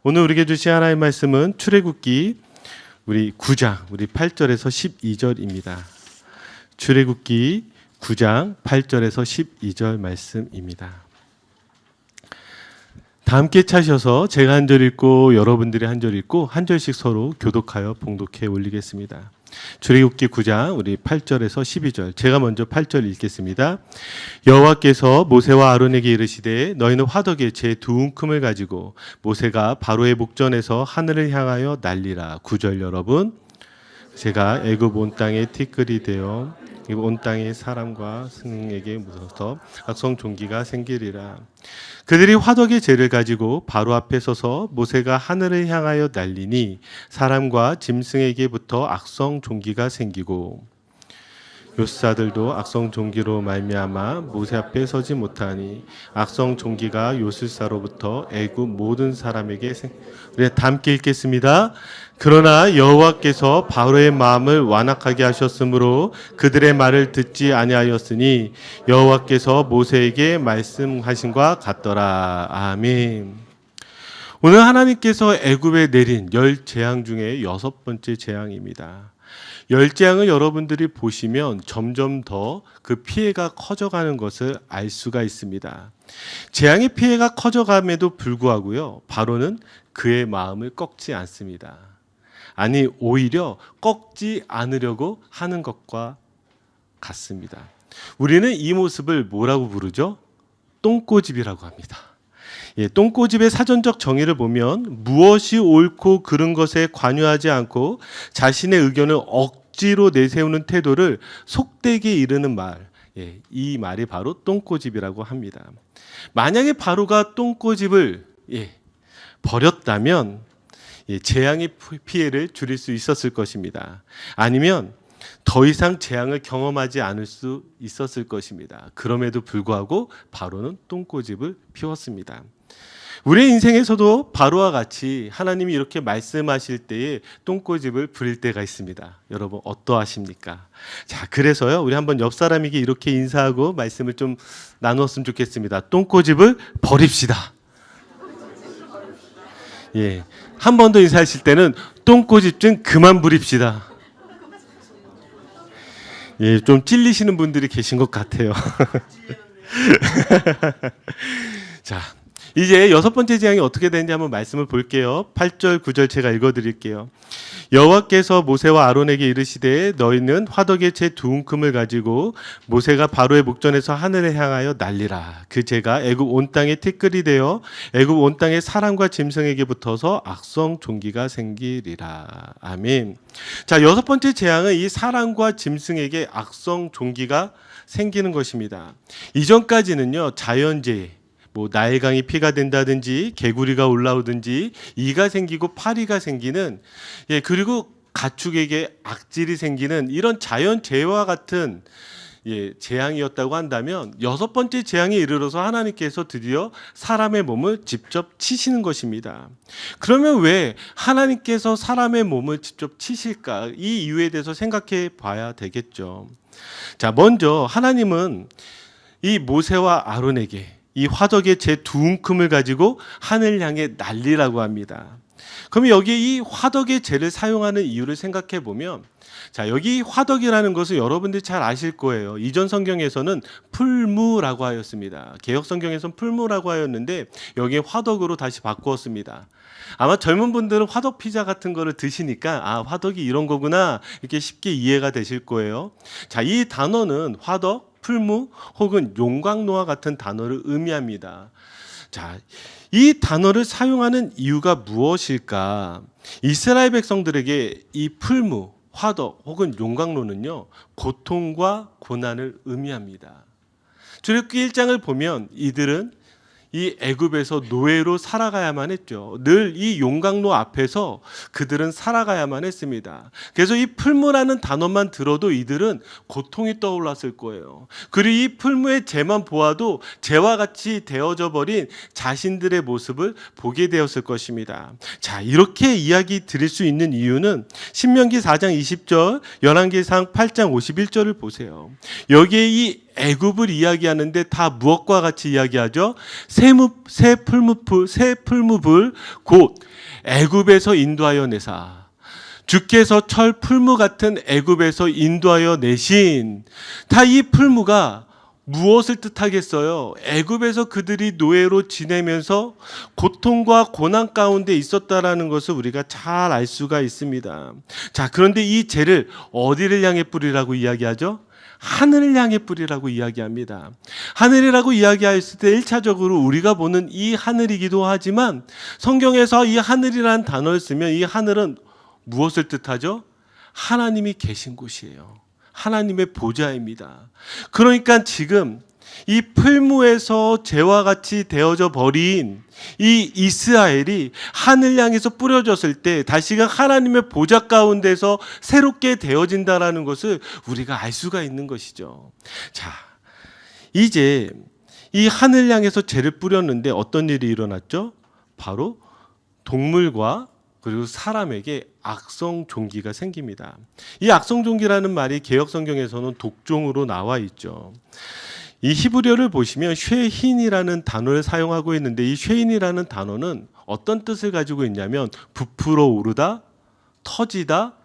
오늘 우리에게 주신 하나님의 말씀은 출애굽기 우리 9장 우리 8절에서 12절입니다. 출애굽기 9장 8절에서 12절 말씀입니다. 다 함께 차셔서 제가 한 절 읽고 여러분들이 한 절 읽고 한 절씩 서로 교독하여 봉독해 올리겠습니다. 출애굽기 9장 우리 8절에서 12절 제가 먼저 8절 읽겠습니다. 여호와께서 모세와 아론에게 이르시되 너희는 화덕에 제 두 움큼을 가지고 모세가 바로의 목전에서 하늘을 향하여 날리라. 9절 여러분, 제가 애굽 온 땅에 티끌이 되어 온 땅의 사람과 승에게 묻어서 악성 종기가 생기리라. 그들이 화덕의 재를 가지고 바로 앞에 서서 모세가 하늘을 향하여 날리니 사람과 짐승에게부터 악성 종기가 생기고 요사들도 악성 종기로 말미암아 모세 앞에 서지 못하니 악성 종기가 요술사로부터 애굽 모든 사람에게 우리 다 함께 읽겠습니다. 그러나 여호와께서 바로의 마음을 완악하게 하셨으므로 그들의 말을 듣지 아니하였으니 여호와께서 모세에게 말씀하신과 같더라. 아멘. 오늘 하나님께서 애굽에 내린 10재앙 중에 6번째 재앙입니다. 10재앙을 여러분들이 보시면 점점 더 그 피해가 커져가는 것을 알 수가 있습니다. 재앙의 피해가 커져감에도 불구하고요, 바로는 그의 마음을 꺾지 않습니다. 아니, 오히려 꺾지 않으려고 하는 것과 같습니다. 우리는 이 모습을 뭐라고 부르죠? 똥꼬집이라고 합니다. 똥꼬집의 사전적 정의를 보면 무엇이 옳고 그른 것에 관여하지 않고 자신의 의견을 억지로 내세우는 태도를 속되게 이르는 말, 이 말이 바로 똥꼬집이라고 합니다. 만약에 바로가 똥꼬집을 버렸다면 재앙의 피해를 줄일 수 있었을 것입니다. 아니면 더 이상 재앙을 경험하지 않을 수 있었을 것입니다. 그럼에도 불구하고 바로는 똥꼬집을 피웠습니다. 우리의 인생에서도 바로와 같이 하나님이 이렇게 말씀하실 때에 똥꼬집을 부릴 때가 있습니다. 여러분 어떠하십니까? 자, 그래서요, 우리 한번 옆 사람에게 이렇게 인사하고 말씀을 좀 나누었으면 좋겠습니다. 똥꼬집을 버립시다. 한 번 더 인사하실 때는 똥꼬집 좀 그만 부립시다. 좀 찔리시는 분들이 계신 것 같아요. 자, 이제 6번째 재앙이 어떻게 되는지 한번 말씀을 볼게요. 8절, 9절 제가 읽어드릴게요. 여호와께서 모세와 아론에게 이르시되 너희는 화덕에 제 두 움큼을 가지고 모세가 바로의 목전에서 하늘을 향하여 날리라. 그 재가 애굽 온 땅에 티끌이 되어 애굽 온 땅의 사람과 짐승에게 붙어서 악성 종기가 생기리라. 아멘. 자, 6번째 재앙은 이 사람과 짐승에게 악성 종기가 생기는 것입니다. 이전까지는요, 자연재해, 나일강이 피가 된다든지 개구리가 올라오든지 이가 생기고 파리가 생기는, 그리고 가축에게 악질이 생기는 이런 자연재해와 같은 재앙이었다고 한다면 6번째 재앙에 이르러서 하나님께서 드디어 사람의 몸을 직접 치시는 것입니다. 그러면 왜 하나님께서 사람의 몸을 직접 치실까? 이 이유에 대해서 생각해 봐야 되겠죠. 자, 먼저 하나님은 이 모세와 아론에게 이 화덕의 제 두 움큼을 가지고 하늘 향해 날리라고 합니다. 그럼 여기 이 화덕의 재를 사용하는 이유를 생각해 보면, 자, 여기 화덕이라는 것을 여러분들이 잘 아실 거예요. 이전 성경에서는 풀무라고 하였습니다. 개역 성경에서는 풀무라고 하였는데 여기에 화덕으로 다시 바꾸었습니다. 아마 젊은 분들은 화덕 피자 같은 거를 드시니까 화덕이 이런 거구나 이렇게 쉽게 이해가 되실 거예요. 자, 이 단어는 화덕, 풀무 혹은 용광로와 같은 단어를 의미합니다. 자, 이 단어를 사용하는 이유가 무엇일까? 이스라엘 백성들에게 이 풀무, 화덕 혹은 용광로는요, 고통과 고난을 의미합니다. 출애굽기 1장을 보면 이들은 이 애굽에서 노예로 살아가야만 했죠. 늘 이 용광로 앞에서 그들은 살아가야만 했습니다. 그래서 이 풀무라는 단어만 들어도 이들은 고통이 떠올랐을 거예요. 그리고 이 풀무의 재만 보아도 재와 같이 되어져 버린 자신들의 모습을 보게 되었을 것입니다. 자, 이렇게 이야기 드릴 수 있는 이유는 신명기 4장 20절, 열왕기상 8장 51절을 보세요. 여기에 이 애굽을 이야기하는데 다 무엇과 같이 이야기하죠? 새 풀무불 곧 애굽에서 인도하여 내사. 주께서 철 풀무 같은 애굽에서 인도하여 내신, 다 이 풀무가 무엇을 뜻하겠어요? 애굽에서 그들이 노예로 지내면서 고통과 고난 가운데 있었다라는 것을 우리가 잘 알 수가 있습니다. 자, 그런데 이 재를 어디를 향해 뿌리라고 이야기하죠? 하늘을 향해 뿌리라고 이야기합니다. 하늘이라고 이야기했을 때 1차적으로 우리가 보는 이 하늘이기도 하지만 성경에서 이 하늘이라는 단어를 쓰면 이 하늘은 무엇을 뜻하죠? 하나님이 계신 곳이에요. 하나님의 보좌입니다. 그러니까 지금 이 풀무에서 재와 같이 되어져 버린 이 이스라엘이 하늘 향해서 뿌려졌을 때 다시금 하나님의 보좌 가운데서 새롭게 되어진다라는 것을 우리가 알 수가 있는 것이죠. 자, 이제 이 하늘 향해서 재를 뿌렸는데 어떤 일이 일어났죠? 바로 동물과 그리고 사람에게 악성종기가 생깁니다. 이 악성종기라는 말이 개역성경에서는 독종으로 나와 있죠. 이 히브리어를 보시면 쉐힌이라는 단어를 사용하고 있는데 이 쉐힌이라는 단어는 어떤 뜻을 가지고 있냐면 부풀어 오르다, 터지다,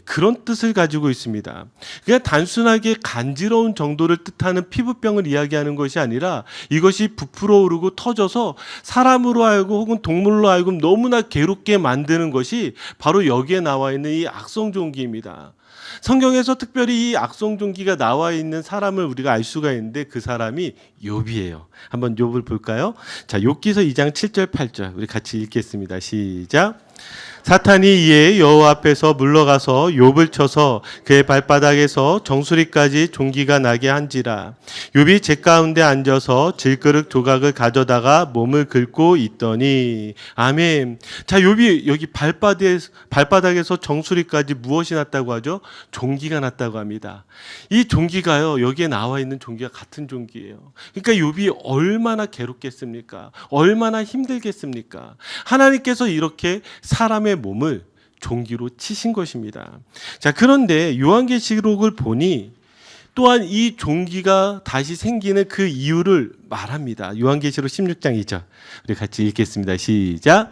그런 뜻을 가지고 있습니다. 그냥 단순하게 간지러운 정도를 뜻하는 피부병을 이야기하는 것이 아니라 이것이 부풀어 오르고 터져서 사람으로 하여금 혹은 동물로 하여금 너무나 괴롭게 만드는 것이 바로 여기에 나와 있는 이 악성종기입니다. 성경에서 특별히 이 악성종기가 나와 있는 사람을 우리가 알 수가 있는데 그 사람이 욥이에요. 한번 욥을 볼까요? 자, 욥기서 2장 7절 8절 우리 같이 읽겠습니다. 시작. 사탄이 이에 여호와 앞에서 물러가서 욥을 쳐서 그의 발바닥에서 정수리까지 종기가 나게 한지라. 욥이 재 가운데 앉아서 질그릇 조각을 가져다가 몸을 긁고 있더니. 아멘. 자, 욥이 여기 발바닥에서 정수리까지 무엇이 났다고 하죠? 종기가 났다고 합니다. 이 종기가요, 여기에 나와 있는 종기가 같은 종기예요. 그러니까 욥이 얼마나 괴롭겠습니까? 얼마나 힘들겠습니까? 하나님께서 이렇게 사람의 몸을 종기로 치신 것입니다. 자, 그런데 요한계시록을 보니 또한 이 종기가 다시 생기는 그 이유를 말합니다. 요한계시록 16장 2절 우리 같이 읽겠습니다. 시작.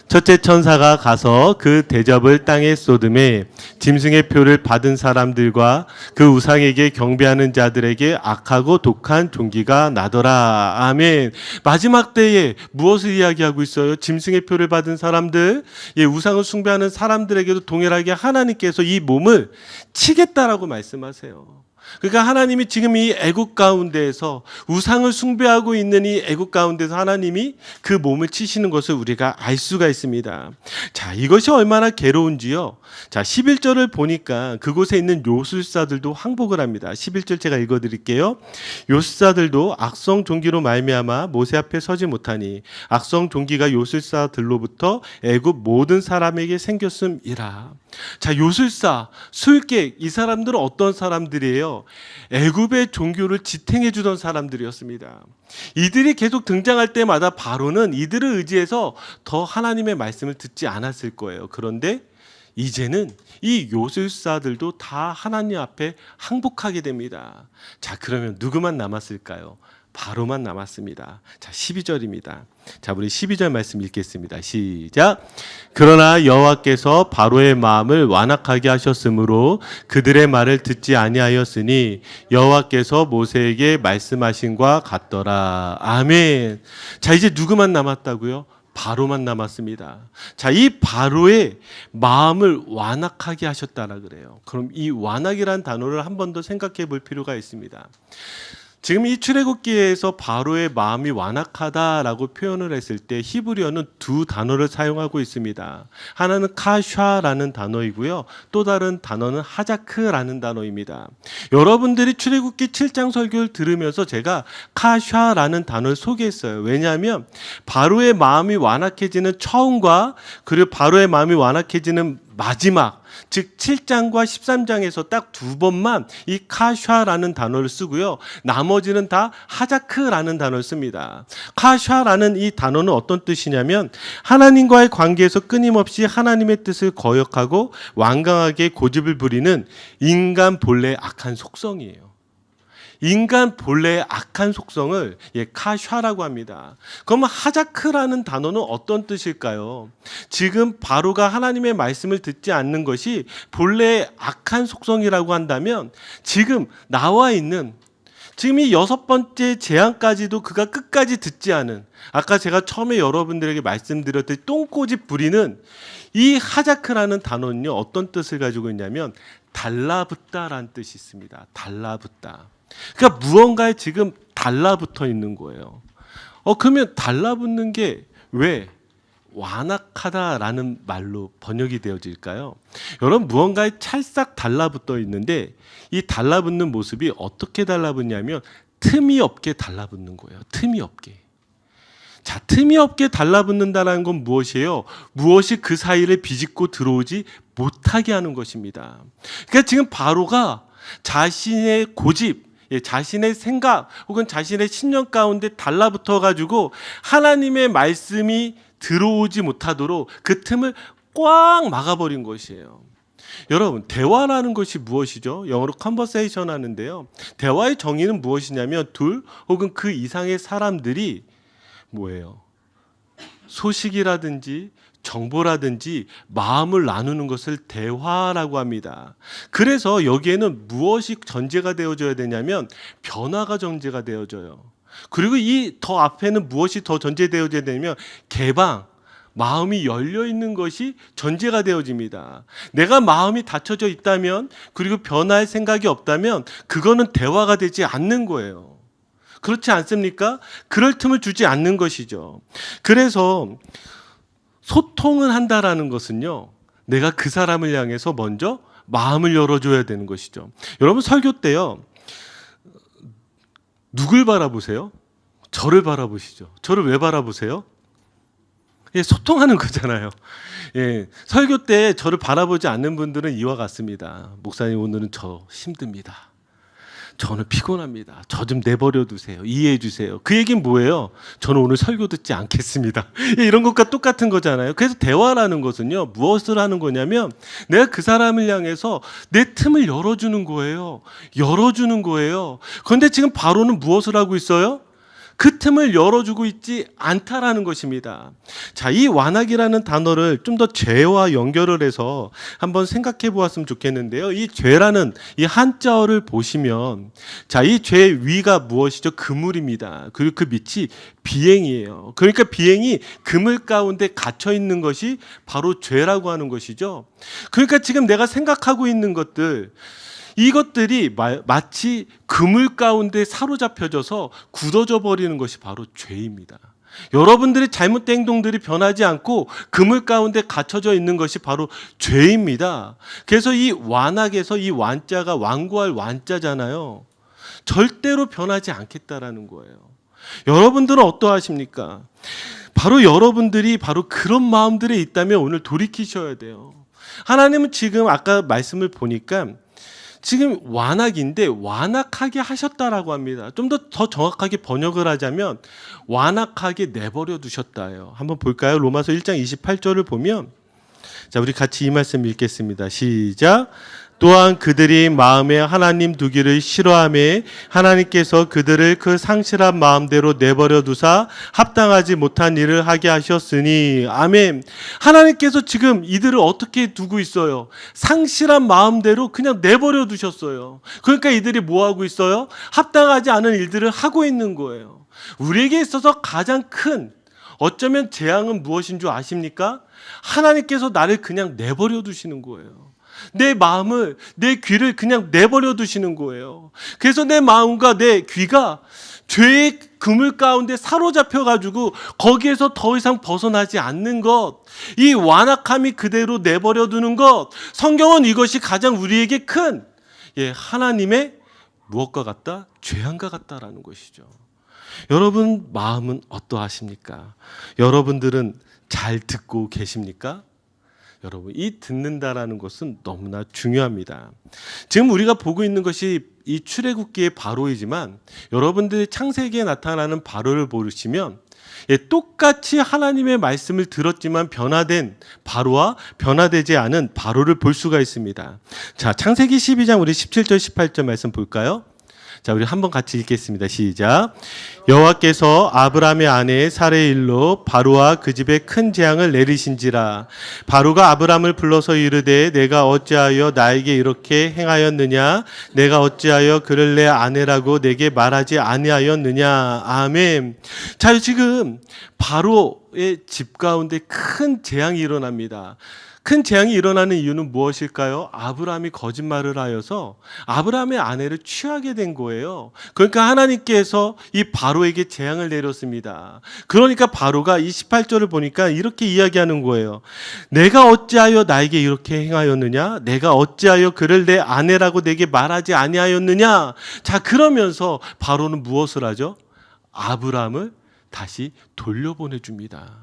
첫째 천사가 가서 그 대접을 땅에 쏟음에 짐승의 표를 받은 사람들과 그 우상에게 경배하는 자들에게 악하고 독한 종기가 나더라. 아멘. 마지막 때에 무엇을 이야기하고 있어요? 짐승의 표를 받은 사람들, 우상을 숭배하는 사람들에게도 동일하게 하나님께서 이 몸을 치겠다라고 말씀하세요. 그러니까 하나님이 지금 이 애국 가운데에서 우상을 숭배하고 있는 이 애국 가운데서 하나님이 그 몸을 치시는 것을 우리가 알 수가 있습니다. 자, 이것이 얼마나 괴로운지요. 자, 11절을 보니까 그곳에 있는 요술사들도 항복을 합니다. 11절 제가 읽어드릴게요. 요술사들도 악성 종기로 말미암아 모세 앞에 서지 못하니 악성 종기가 요술사들로부터 애국 모든 사람에게 생겼음이라. 자, 요술사, 술객, 이 사람들은 어떤 사람들이에요? 애굽의 종교를 지탱해 주던 사람들이었습니다. 이들이 계속 등장할 때마다 바로는 이들을 의지해서 더 하나님의 말씀을 듣지 않았을 거예요. 그런데 이제는 이 요술사들도 다 하나님 앞에 항복하게 됩니다. 자, 그러면 누구만 남았을까요? 바로만 남았습니다. 자, 12절입니다. 자, 우리 12절 말씀 읽겠습니다. 시작. 그러나 여호와께서 바로의 마음을 완악하게 하셨으므로 그들의 말을 듣지 아니하였으니 여호와께서 모세에게 말씀하신과 같더라. 아멘. 자, 이제 누구만 남았다고요? 바로만 남았습니다. 자, 이 바로의 마음을 완악하게 하셨다라 그래요. 그럼 이 완악이라는 단어를 한 번 더 생각해 볼 필요가 있습니다. 지금 이 출애굽기에서 바로의 마음이 완악하다라고 표현을 했을 때 히브리어는 두 단어를 사용하고 있습니다. 하나는 카샤라는 단어이고요. 또 다른 단어는 하자크라는 단어입니다. 여러분들이 출애굽기 7장 설교를 들으면서 제가 카샤라는 단어를 소개했어요. 왜냐하면 바로의 마음이 완악해지는 처음과 그리고 바로의 마음이 완악해지는 마지막, 즉 7장과 13장에서 딱 두 번만 이 카샤라는 단어를 쓰고요. 나머지는 다 하자크라는 단어를 씁니다. 카샤라는 이 단어는 어떤 뜻이냐면 하나님과의 관계에서 끊임없이 하나님의 뜻을 거역하고 완강하게 고집을 부리는 인간 본래의 악한 속성이에요. 인간 본래의 악한 속성을 카샤라고 합니다. 그러면 하자크라는 단어는 어떤 뜻일까요? 지금 바로가 하나님의 말씀을 듣지 않는 것이 본래의 악한 속성이라고 한다면 지금 나와 있는 지금 이 6번째 재앙까지도 그가 끝까지 듣지 않은, 아까 제가 처음에 여러분들에게 말씀드렸듯이 똥꼬집 부리는 이 하자크라는 단어는요, 어떤 뜻을 가지고 있냐면 달라붙다라는 뜻이 있습니다. 달라붙다. 그러니까 무언가에 지금 달라붙어 있는 거예요. 그러면 달라붙는 게 왜 완악하다라는 말로 번역이 되어질까요? 여러분, 무언가에 찰싹 달라붙어 있는데 이 달라붙는 모습이 어떻게 달라붙냐면 틈이 없게 달라붙는 거예요. 틈이 없게. 자, 틈이 없게 달라붙는다는 건 무엇이에요? 무엇이 그 사이를 비집고 들어오지 못하게 하는 것입니다. 그러니까 지금 바로가 자신의 고집, 자신의 생각 혹은 자신의 신념 가운데 달라붙어 가지고 하나님의 말씀이 들어오지 못하도록 그 틈을 꽉 막아버린 것이에요. 여러분, 대화라는 것이 무엇이죠? 영어로 컨버세이션 하는데요. 대화의 정의는 무엇이냐면 둘 혹은 그 이상의 사람들이 뭐예요? 소식이라든지 정보라든지 마음을 나누는 것을 대화라고 합니다. 그래서 여기에는 무엇이 전제가 되어져야 되냐면 변화가 전제가 되어져요. 그리고 이 더 앞에는 무엇이 더 전제되어져야 되냐면 개방, 마음이 열려 있는 것이 전제가 되어집니다. 내가 마음이 닫혀져 있다면 그리고 변화할 생각이 없다면 그거는 대화가 되지 않는 거예요. 그렇지 않습니까? 그럴 틈을 주지 않는 것이죠. 그래서 소통을 한다라는 것은요, 내가 그 사람을 향해서 먼저 마음을 열어줘야 되는 것이죠. 여러분, 설교 때요, 누굴 바라보세요? 저를 바라보시죠. 저를 왜 바라보세요? 소통하는 거잖아요. 설교 때 저를 바라보지 않는 분들은 이와 같습니다. 목사님, 오늘은 저 힘듭니다. 저는 피곤합니다. 저 좀 내버려 두세요. 이해해 주세요. 그 얘기는 뭐예요? 저는 오늘 설교 듣지 않겠습니다. 이런 것과 똑같은 거잖아요. 그래서 대화라는 것은요, 무엇을 하는 거냐면 내가 그 사람을 향해서 내 틈을 열어주는 거예요. 열어주는 거예요. 그런데 지금 바로는 무엇을 하고 있어요? 그 틈을 열어주고 있지 않다라는 것입니다. 자, 이 완악이라는 단어를 좀 더 죄와 연결을 해서 한번 생각해 보았으면 좋겠는데요. 이 죄라는 이 한자어를 보시면, 자, 이 죄의 위가 무엇이죠? 그물입니다. 그리고 그 밑이 비행이에요. 그러니까 비행이 그물 가운데 갇혀 있는 것이 바로 죄라고 하는 것이죠. 그러니까 지금 내가 생각하고 있는 것들, 이것들이 마치 그물 가운데 사로잡혀져서 굳어져 버리는 것이 바로 죄입니다. 여러분들의 잘못된 행동들이 변하지 않고 그물 가운데 갇혀져 있는 것이 바로 죄입니다. 그래서 이 완악에서 이 완자가 완고할 완자잖아요. 절대로 변하지 않겠다라는 거예요. 여러분들은 어떠하십니까? 바로 여러분들이 바로 그런 마음들에 있다면 오늘 돌이키셔야 돼요. 하나님은 지금 아까 말씀을 보니까 지금 완악인데 완악하게 하셨다라고 합니다. 좀 더 정확하게 번역을 하자면 완악하게 내버려 두셨다예요. 한번 볼까요? 로마서 1장 28절을 보면, 자, 우리 같이 이 말씀 읽겠습니다. 시작. 또한 그들이 마음에 하나님 두기를 싫어하매 하나님께서 그들을 그 상실한 마음대로 내버려 두사 합당하지 못한 일을 하게 하셨으니. 아멘. 하나님께서 지금 이들을 어떻게 두고 있어요? 상실한 마음대로 그냥 내버려 두셨어요. 그러니까 이들이 뭐 하고 있어요? 합당하지 않은 일들을 하고 있는 거예요. 우리에게 있어서 가장 큰 어쩌면 재앙은 무엇인 줄 아십니까? 하나님께서 나를 그냥 내버려 두시는 거예요. 내 마음을, 내 귀를 그냥 내버려 두시는 거예요. 그래서 내 마음과 내 귀가 죄의 그물 가운데 사로잡혀 가지고 거기에서 더 이상 벗어나지 않는 것, 이 완악함이 그대로 내버려 두는 것, 성경은 이것이 가장 우리에게 큰 하나님의 무엇과 같다? 죄악과 같다라는 것이죠. 여러분 마음은 어떠하십니까? 여러분들은 잘 듣고 계십니까? 여러분, 이 듣는다라는 것은 너무나 중요합니다. 지금 우리가 보고 있는 것이 이 출애굽기의 바로이지만 여러분들이 창세기에 나타나는 바로를 보시면 똑같이 하나님의 말씀을 들었지만 변화된 바로와 변화되지 않은 바로를 볼 수가 있습니다. 자, 창세기 12장 우리 17절 18절 말씀 볼까요? 자, 우리 한번 같이 읽겠습니다. 시작. 여호와께서 아브라함의 아내 사레의 일로 바로와 그 집에 큰 재앙을 내리신지라. 바로가 아브라함을 불러서 이르되 내가 어찌하여 나에게 이렇게 행하였느냐? 내가 어찌하여 그를 내 아내라고 내게 말하지 아니하였느냐? 아멘. 자, 지금 바로의 집 가운데 큰 재앙이 일어납니다. 큰 재앙이 일어나는 이유는 무엇일까요? 아브라함이 거짓말을 하여서 아브라함의 아내를 취하게 된 거예요. 그러니까 하나님께서 이 바로에게 재앙을 내렸습니다. 그러니까 바로가 이 18절을 보니까 이렇게 이야기하는 거예요. 내가 어찌하여 나에게 이렇게 행하였느냐? 내가 어찌하여 그를 내 아내라고 내게 말하지 아니하였느냐? 자, 그러면서 바로는 무엇을 하죠? 아브라함을 다시 돌려보내줍니다.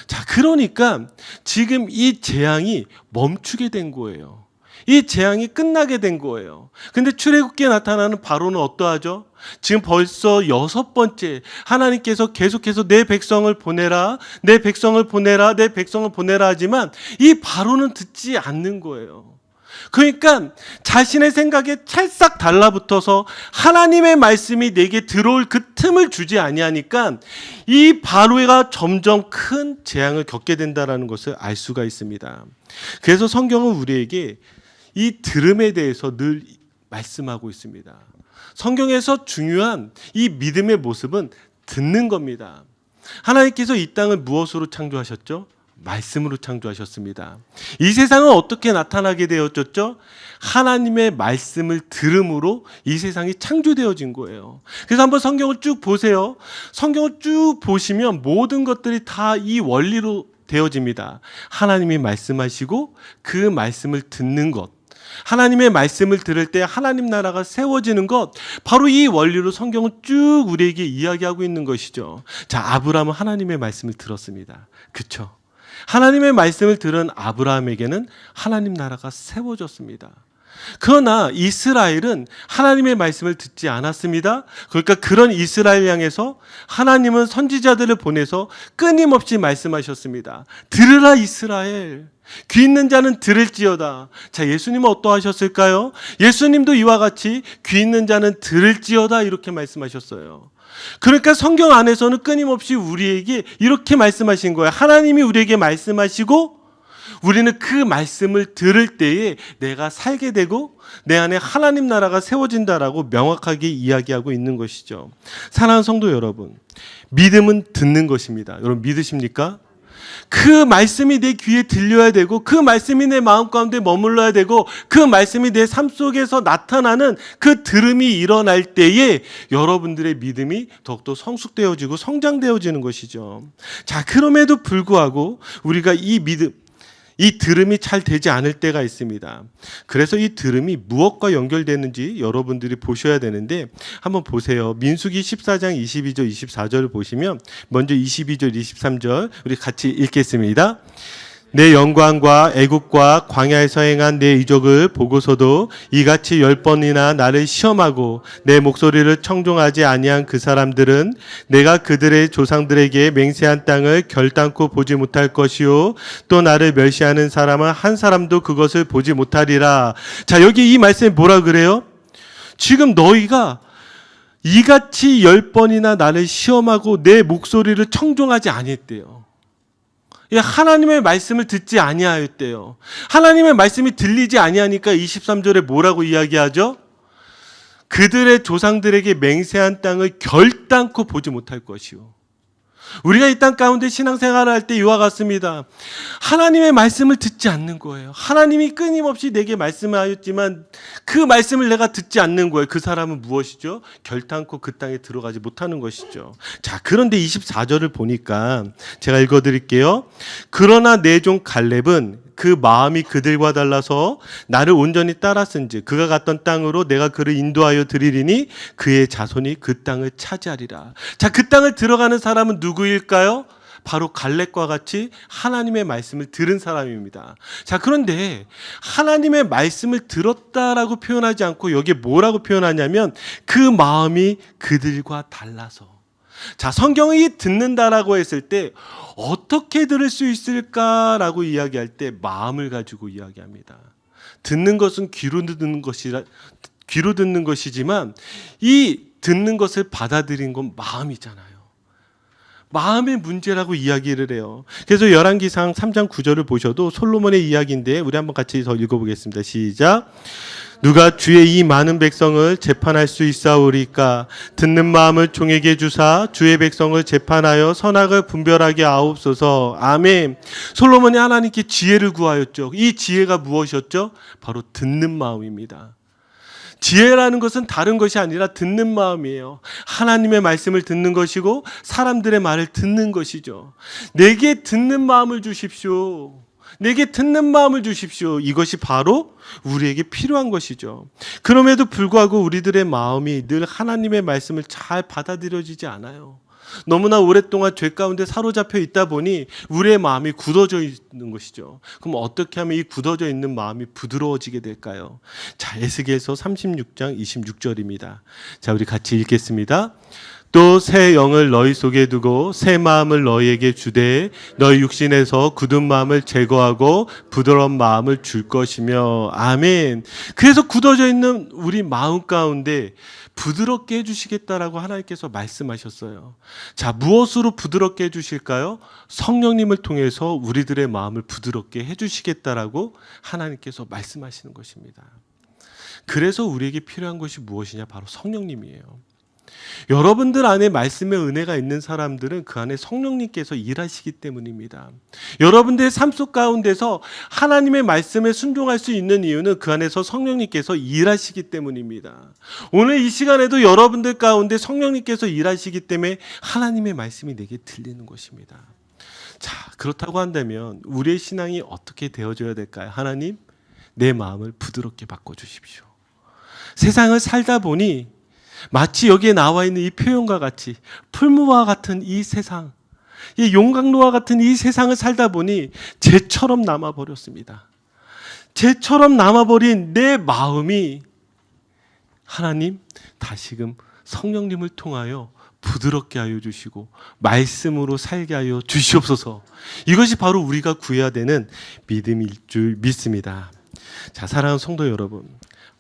자, 그러니까 지금 이 재앙이 멈추게 된 거예요. 이 재앙이 끝나게 된 거예요. 근데 출애굽기에 나타나는 바로는 어떠하죠? 지금 벌써 6번째 하나님께서 계속해서 내 백성을 보내라, 내 백성을 보내라, 내 백성을 보내라 하지만 이 바로는 듣지 않는 거예요. 그러니까 자신의 생각에 찰싹 달라붙어서 하나님의 말씀이 내게 들어올 그 틈을 주지 아니하니까 이 바로가 점점 큰 재앙을 겪게 된다는 것을 알 수가 있습니다. 그래서 성경은 우리에게 이 들음에 대해서 늘 말씀하고 있습니다. 성경에서 중요한 이 믿음의 모습은 듣는 겁니다. 하나님께서 이 땅을 무엇으로 창조하셨죠? 말씀으로 창조하셨습니다. 이 세상은 어떻게 나타나게 되었죠? 하나님의 말씀을 들음으로 이 세상이 창조되어진 거예요. 그래서 한번 성경을 쭉 보세요. 성경을 쭉 보시면 모든 것들이 다 이 원리로 되어집니다. 하나님이 말씀하시고 그 말씀을 듣는 것, 하나님의 말씀을 들을 때 하나님 나라가 세워지는 것, 바로 이 원리로 성경은 쭉 우리에게 이야기하고 있는 것이죠. 자, 아브라함은 하나님의 말씀을 들었습니다. 그렇죠? 하나님의 말씀을 들은 아브라함에게는 하나님 나라가 세워졌습니다. 그러나 이스라엘은 하나님의 말씀을 듣지 않았습니다. 그러니까 그런 이스라엘 향해서 하나님은 선지자들을 보내서 끊임없이 말씀하셨습니다. 들으라 이스라엘, 귀 있는 자는 들을지어다. 자, 예수님은 어떠하셨을까요? 예수님도 이와 같이 귀 있는 자는 들을지어다 이렇게 말씀하셨어요. 그러니까 성경 안에서는 끊임없이 우리에게 이렇게 말씀하신 거예요. 하나님이 우리에게 말씀하시고 우리는 그 말씀을 들을 때에 내가 살게 되고 내 안에 하나님 나라가 세워진다라고 명확하게 이야기하고 있는 것이죠. 사랑하는 성도 여러분, 믿음은 듣는 것입니다. 여러분 믿으십니까? 그 말씀이 내 귀에 들려야 되고 그 말씀이 내 마음 가운데 머물러야 되고 그 말씀이 내 삶 속에서 나타나는 그 들음이 일어날 때에 여러분들의 믿음이 더욱더 성숙되어지고 성장되어지는 것이죠. 자, 그럼에도 불구하고 우리가 이 들음이 잘 되지 않을 때가 있습니다. 그래서 이 들음이 무엇과 연결되는지 여러분들이 보셔야 되는데 한번 보세요. 민수기 14장 22절 24절을 보시면 먼저 22절 23절 우리 같이 읽겠습니다. 내 영광과 애국과 광야에서 행한 내 이적을 보고서도 이같이 10번이나 나를 시험하고 내 목소리를 청종하지 아니한 그 사람들은 내가 그들의 조상들에게 맹세한 땅을 결단코 보지 못할 것이요 또 나를 멸시하는 사람은 한 사람도 그것을 보지 못하리라. 자, 여기 이 말씀에 뭐라 그래요? 지금 너희가 이같이 10번이나 나를 시험하고 내 목소리를 청종하지 아니했대요. 하나님의 말씀을 듣지 아니하였대요. 하나님의 말씀이 들리지 아니하니까 23절에 뭐라고 이야기하죠? 그들의 조상들에게 맹세한 땅을 결단코 보지 못할 것이요. 우리가 이 땅 가운데 신앙생활을 할 때 이와 같습니다. 하나님의 말씀을 듣지 않는 거예요. 하나님이 끊임없이 내게 말씀하였지만 그 말씀을 내가 듣지 않는 거예요. 그 사람은 무엇이죠? 결단코 그 땅에 들어가지 못하는 것이죠. 자, 그런데 24절을 보니까 제가 읽어드릴게요. 그러나 내 종 갈렙은 그 마음이 그들과 달라서 나를 온전히 따랐은즉 그가 갔던 땅으로 내가 그를 인도하여 드리리니 그의 자손이 그 땅을 차지하리라. 자, 그 땅을 들어가는 사람은 누구일까요? 바로 갈렙과 같이 하나님의 말씀을 들은 사람입니다. 자, 그런데 하나님의 말씀을 들었다라고 표현하지 않고 여기에 뭐라고 표현하냐면 그 마음이 그들과 달라서. 자, 성경이 듣는다라고 했을 때 어떻게 들을 수 있을까라고 이야기할 때 마음을 가지고 이야기합니다. 듣는 것은 귀로 듣는 것이라 귀로 듣는 것이지만 이 듣는 것을 받아들인 건 마음이잖아요. 마음의 문제라고 이야기를 해요. 그래서 열왕기상 3장 9절을 보셔도 솔로몬의 이야기인데 우리 한번 같이 더 읽어보겠습니다. 시작. 누가 주의 이 많은 백성을 재판할 수 있사오리까? 듣는 마음을 종에게 주사 주의 백성을 재판하여 선악을 분별하게 하옵소서. 아멘. 솔로몬이 하나님께 지혜를 구하였죠. 이 지혜가 무엇이었죠? 바로 듣는 마음입니다. 지혜라는 것은 다른 것이 아니라 듣는 마음이에요. 하나님의 말씀을 듣는 것이고 사람들의 말을 듣는 것이죠. 내게 듣는 마음을 주십시오. 내게 듣는 마음을 주십시오. 이것이 바로 우리에게 필요한 것이죠. 그럼에도 불구하고 우리들의 마음이 늘 하나님의 말씀을 잘 받아들여지지 않아요. 너무나 오랫동안 죄 가운데 사로잡혀 있다 보니 우리의 마음이 굳어져 있는 것이죠. 그럼 어떻게 하면 이 굳어져 있는 마음이 부드러워지게 될까요? 자, 에스겔서 36장 26절입니다. 자, 우리 같이 읽겠습니다. 또 새 영을 너희 속에 두고 새 마음을 너희에게 주되 너희 육신에서 굳은 마음을 제거하고 부드러운 마음을 줄 것이며. 아멘. 그래서 굳어져 있는 우리 마음 가운데 부드럽게 해주시겠다라고 하나님께서 말씀하셨어요. 자, 무엇으로 부드럽게 해주실까요? 성령님을 통해서 우리들의 마음을 부드럽게 해주시겠다라고 하나님께서 말씀하시는 것입니다. 그래서 우리에게 필요한 것이 무엇이냐? 바로 성령님이에요. 여러분들 안에 말씀의 은혜가 있는 사람들은 그 안에 성령님께서 일하시기 때문입니다. 여러분들의 삶 속 가운데서 하나님의 말씀에 순종할 수 있는 이유는 그 안에서 성령님께서 일하시기 때문입니다. 오늘 이 시간에도 여러분들 가운데 성령님께서 일하시기 때문에 하나님의 말씀이 내게 들리는 것입니다. 자, 그렇다고 한다면 우리의 신앙이 어떻게 되어져야 될까요? 하나님, 내 마음을 부드럽게 바꿔주십시오. 세상을 살다 보니 마치 여기에 나와 있는 이 표현과 같이 풀무와 같은 이 세상, 이 용광로와 같은 이 세상을 살다 보니 재처럼 남아버렸습니다. 재처럼 남아버린 내 마음이 하나님 다시금 성령님을 통하여 부드럽게 하여 주시고 말씀으로 살게 하여 주시옵소서. 이것이 바로 우리가 구해야 되는 믿음일 줄 믿습니다. 자, 사랑하는 성도 여러분,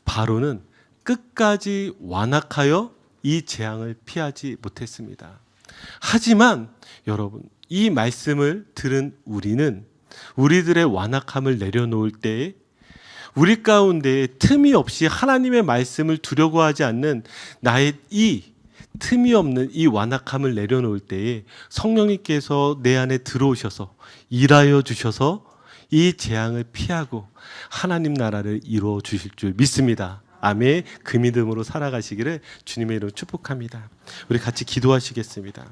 바로는 끝까지 완악하여 이 재앙을 피하지 못했습니다. 하지만 여러분, 이 말씀을 들은 우리는 우리들의 완악함을 내려놓을 때에 우리 가운데 틈이 없이 하나님의 말씀을 두려고 하지 않는 나의 이 틈이 없는 이 완악함을 내려놓을 때에 성령님께서 내 안에 들어오셔서 일하여 주셔서 이 재앙을 피하고 하나님 나라를 이루어 주실 줄 믿습니다. 아멘. 그 믿음으로 살아가시기를 주님의 이름으로 축복합니다. 우리 같이 기도하시겠습니다.